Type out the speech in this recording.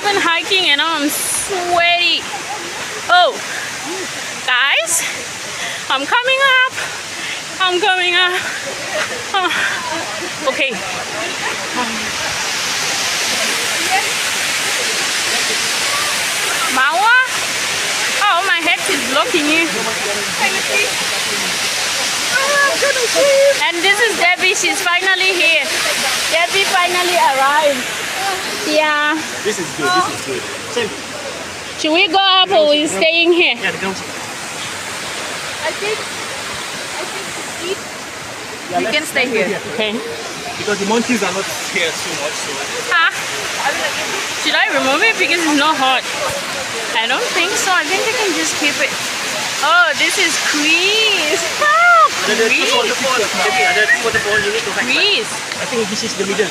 I've been hiking and I'm sweaty. Oh, guys, I'm coming up. I'm coming up. Okay. Mawa? Oh, my head is blocking you. And this is Debbie. She's finally here. Debbie finally arrived. Yeah. This is good. This is good. Same. Should we go up or we staying here? Yeah, the ground. I think We can stay here. Okay. Because the monkeys are not here so much. So. Ah. Should I remove it because it's not hot? I don't think so. I think they can just keep it. Oh, this is Chris. Ah, There are two waterfalls. There are two waterfalls you need to hike. Chris. I think this is the middle.